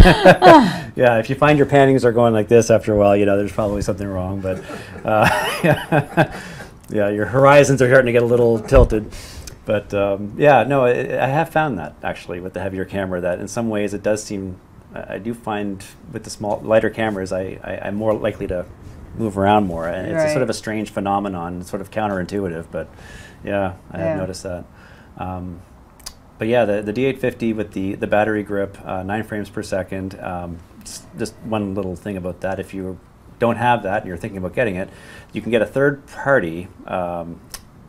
Yeah, if you find your pannings are going like this after a while, you know, there's probably something wrong. But yeah, your horizons are starting to get a little tilted. But yeah, no, I have found that actually with the heavier camera that in some ways it does seem I do find with the lighter cameras, I'm more likely to move around more, and it's a sort of a strange phenomenon. It's sort of counterintuitive, but yeah, I have noticed that. But yeah, the D850 with the battery grip, 9 frames per second. Just one little thing about that: if you don't have that and you're thinking about getting it, you can get a third-party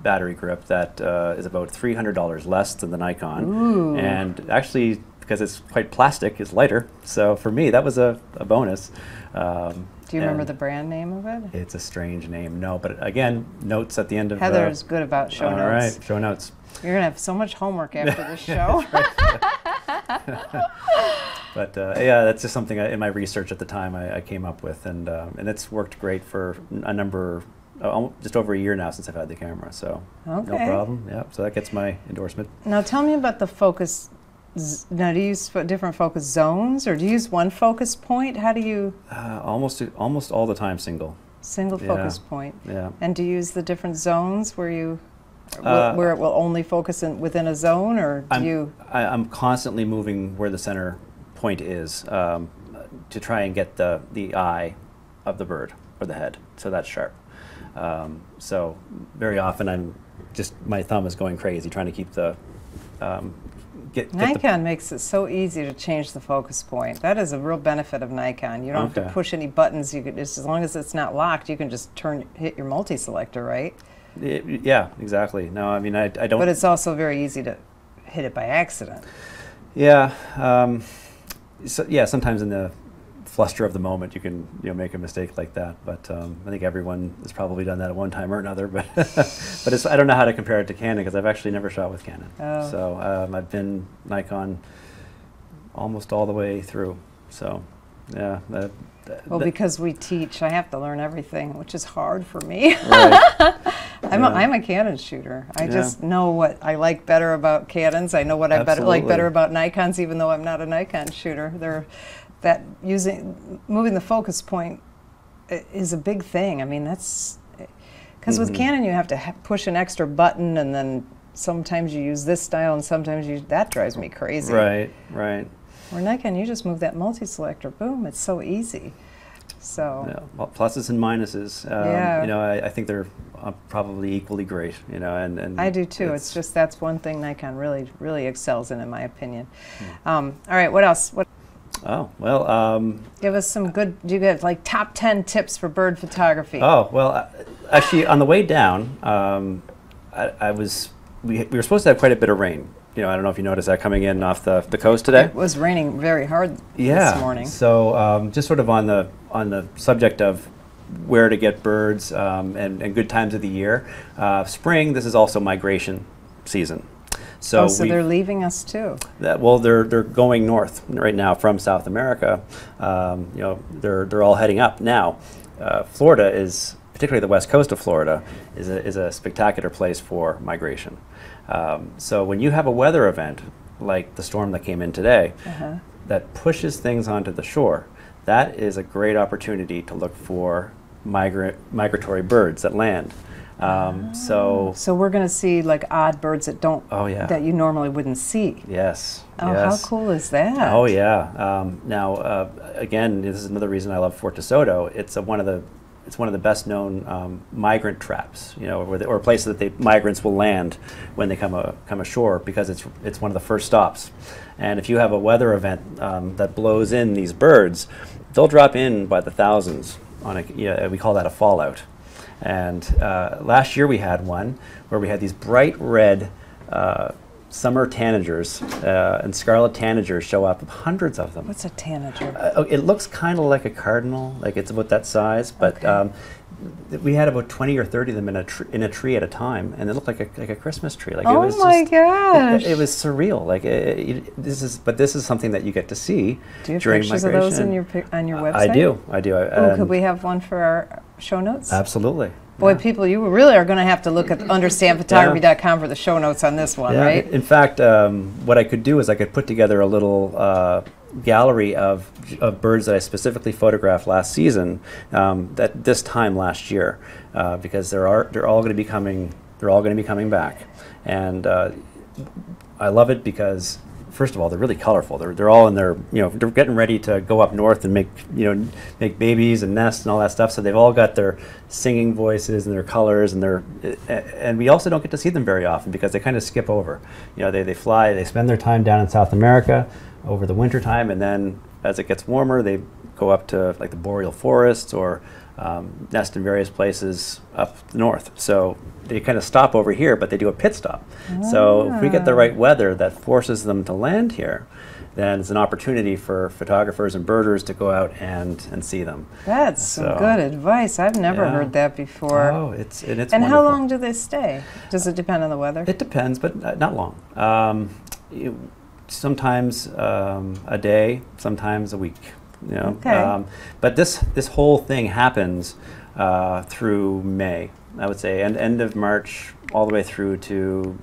battery grip that is about $300 less than the Nikon. Ooh. And actually, because it's quite plastic, it's lighter. So for me, that was a bonus. Do you remember the brand name of it? It's a strange name, no. But again, notes at the end of Heather is good about show notes. All right, show notes. You're going to have so much homework after this show. But yeah, that's just something in my research at the time I came up with, and it's worked great for a number, just over a year now since I've had the camera, so no problem. Yeah, so that gets my endorsement. Now tell me about the focus. Now, do you use different focus zones, or do you use one focus point? How do you? Almost all the time single. Single focus point. Yeah. And do you use the different zones where you, where it will only focus within a zone, or do you? I'm constantly moving where the center point is to try and get the eye of the bird or the head, so that's sharp. So very often my thumb is going crazy trying to keep the. Nikon makes it so easy to change the focus point. That is a real benefit of Nikon. You don't have to push any buttons. You could just, as long as it's not locked, you can just hit your multi-selector, right? Yeah, exactly. No, I mean I don't. But it's also very easy to hit it by accident. Yeah, so, yeah. Sometimes in the fluster of the moment, you can make a mistake like that. But I think everyone has probably done that at one time or another. But but I don't know how to compare it to Canon because I've actually never shot with Canon. Oh. So I've been Nikon almost all the way through. So yeah. Well, because we teach, I have to learn everything, which is hard for me. Right. I'm a Canon shooter. I just know what I like better about Canons. I know what I like better about Nikons, even though I'm not a Nikon shooter. Moving the focus point is a big thing. I mean, that's because with Canon you have to push an extra button, and then sometimes you use this style, and sometimes that drives me crazy. Right, right. Where Nikon, you just move that multi-selector, boom, it's so easy. So yeah, well, pluses and minuses. I think they're probably equally great. And I do too. It's just that's one thing Nikon really excels in my opinion. All right, what else? Oh, well, give us some good, do you get like top 10 tips for bird photography? Oh, well, actually on the way down, we were supposed to have quite a bit of rain. I don't know if you noticed that coming in off the coast today. It was raining very hard this morning. So just sort of on the subject of where to get birds and good times of the year, spring, this is also migration season. So they're leaving us too. Well, they're going north right now from South America. They're all heading up now. Florida is, particularly the west coast of Florida, is a spectacular place for migration. So when you have a weather event like the storm that came in today, that pushes things onto the shore, that is a great opportunity to look for migratory birds that land. So we're going to see like odd birds that that you normally wouldn't see. Yes. Oh, yes. How cool is that? Oh yeah. Now again, this is another reason I love Fort DeSoto. It's one of the best known migrant traps, or places that the migrants will land when they come ashore, because it's one of the first stops. And if you have a weather event that blows in these birds, they'll drop in by the thousands we call that a fallout. And last year we had one where we had these bright red summer tanagers and scarlet tanagers show up, hundreds of them. What's a tanager? It looks kind of like a cardinal, like it's about that size, but we had about 20 or 30 of them in a tree at a time, and it looked like a Christmas tree. Like, oh it was my gosh! It was surreal. Like this is something that you get to see during migration. Pictures of those on your website? I do. Could we have one for our show notes? Absolutely. Boy, people, you really are going to have to look at understandphotography.com for the show notes on this one, right? In fact, what I could do is I could put together a little gallery of birds that I specifically photographed last season, at this time last year, because they're all going to be coming back, and I love it because first of all, they're really colorful. They're all in their, they're getting ready to go up north and make babies and nests and all that stuff. So they've all got their singing voices and their colors, and we also don't get to see them very often because they kind of skip over. They fly, they spend their time down in South America over the winter time, and then as it gets warmer, they go up to like the boreal forests or nest in various places up north. So they kind of stop over here, but they do a pit stop. So if we get the right weather that forces them to land here, then it's an opportunity for photographers and birders to go out and see them. That's some good advice. I've never heard that before. Oh, it's And wonderful. how long do they stay? Does it depend on the weather? It depends, but not long. Sometimes a day, sometimes a week. Okay. But this whole thing happens through May, I would say, and end of March all the way through to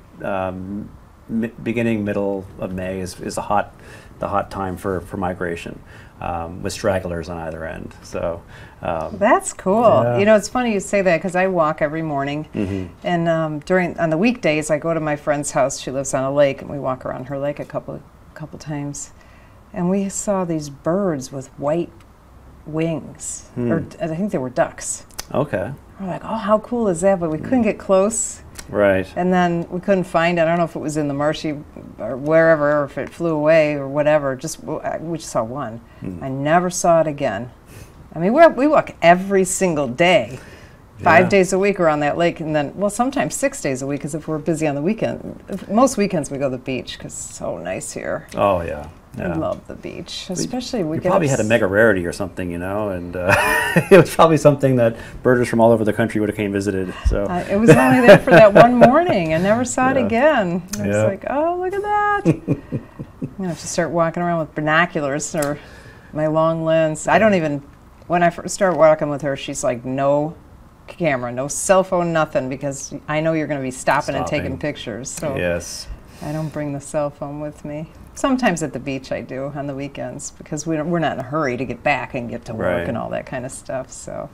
middle of May is the hot time for migration, with stragglers on either end. So that's cool. Yeah. It's funny you say that because I walk every morning, and on the weekdays I go to my friend's house. She lives on a lake, and we walk around her lake a couple times. And we saw these birds with white wings, or I think they were ducks. Okay. We're like, oh, how cool is that? But we couldn't get close. Right. And then we couldn't find it. I don't know if it was in the marshy or wherever, or if it flew away or whatever. We just saw one. I never saw it again. I mean, we walk every single day. 5 days a week around that lake, and then, well, sometimes 6 days a week, because if we're busy on the weekend. Most weekends we go to the beach, because it's so nice here. Oh, yeah. I love the beach, especially we probably had a mega rarity or something, and it was probably something that birders from all over the country would have came visited. So it was only there for that one morning. I never saw it again. I was like, oh, look at that. I'm gonna have to start walking around with binoculars or my long lens. I don't even. When I first started walking with her, she's like, no camera, no cell phone, nothing, because I know you're going to be stopping and taking pictures. So yes, I don't bring the cell phone with me. Sometimes at the beach I do on the weekends, because we're not in a hurry to get back and get to work and all that kind of stuff. So,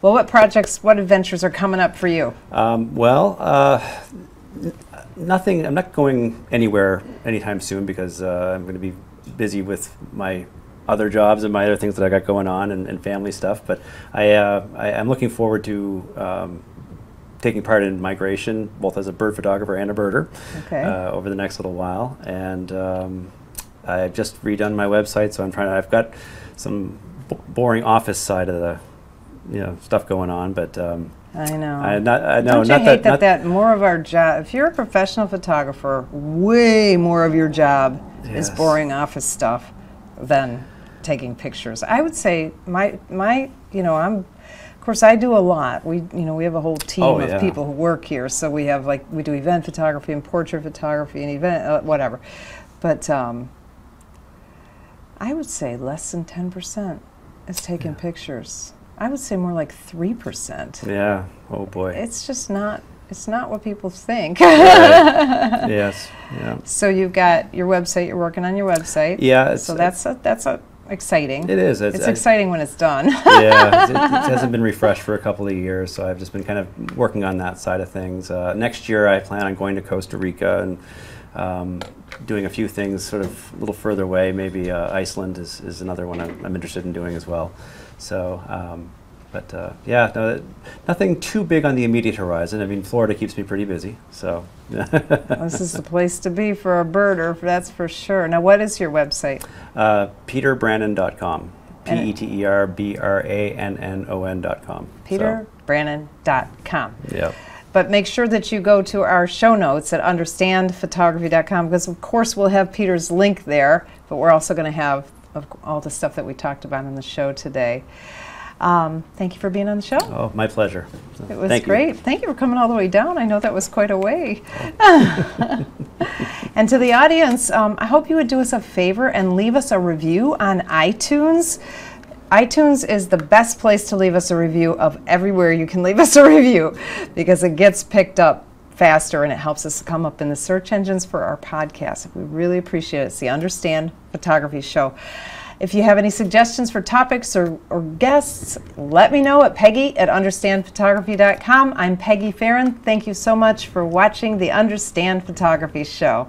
well, what projects, what adventures are coming up for you? Nothing. I'm not going anywhere anytime soon because I'm going to be busy with my other jobs and my other things that I got going on and family stuff. But I'm looking forward to taking part in migration, both as a bird photographer and a birder, over the next little while. And I've just redone my website, so I've got some boring office side of the stuff going on, but I know. I know. Don't you hate that more of our job? If you're a professional photographer, way more of your job is boring office stuff than taking pictures. I would say of course I do a lot. We have a whole team of people who work here. So we have we do event photography and portrait photography and event whatever. But I would say less than 10% is taking pictures. I would say more like 3%. Yeah. Oh boy. It's just not. It's not what people think. Right. Yes. Yeah. So you've got your website. You're working on your website. Yeah. So that's exciting. It is. It's exciting when it's done. Yeah. It hasn't been refreshed for a couple of years, so I've just been kind of working on that side of things. Next year, I plan on going to Costa Rica and doing a few things sort of a little further away. Maybe Iceland is another one I'm interested in doing as well. So, nothing too big on the immediate horizon. I mean, Florida keeps me pretty busy, so. This is the place to be for a birder, that's for sure. Now, what is your website? PeterBrannon.com. PeterBrannon.com. PeterBrannon.com. Yep. But make sure that you go to our show notes at understandphotography.com, because of course we'll have Peter's link there, but we're also going to have all the stuff that we talked about in the show today. Thank you for being on the show. Oh, my pleasure. It was great. Thank you for coming all the way down. I know that was quite a way. And to the audience, I hope you would do us a favor and leave us a review on iTunes. iTunes is the best place to leave us a review of everywhere you can leave us a review, because it gets picked up faster and it helps us come up in the search engines for our podcast. We really appreciate it. It's the Understand Photography Show. If you have any suggestions for topics or guests, let me know at Peggy@understandphotography.com. I'm Peggy Farron. Thank you so much for watching the Understand Photography Show.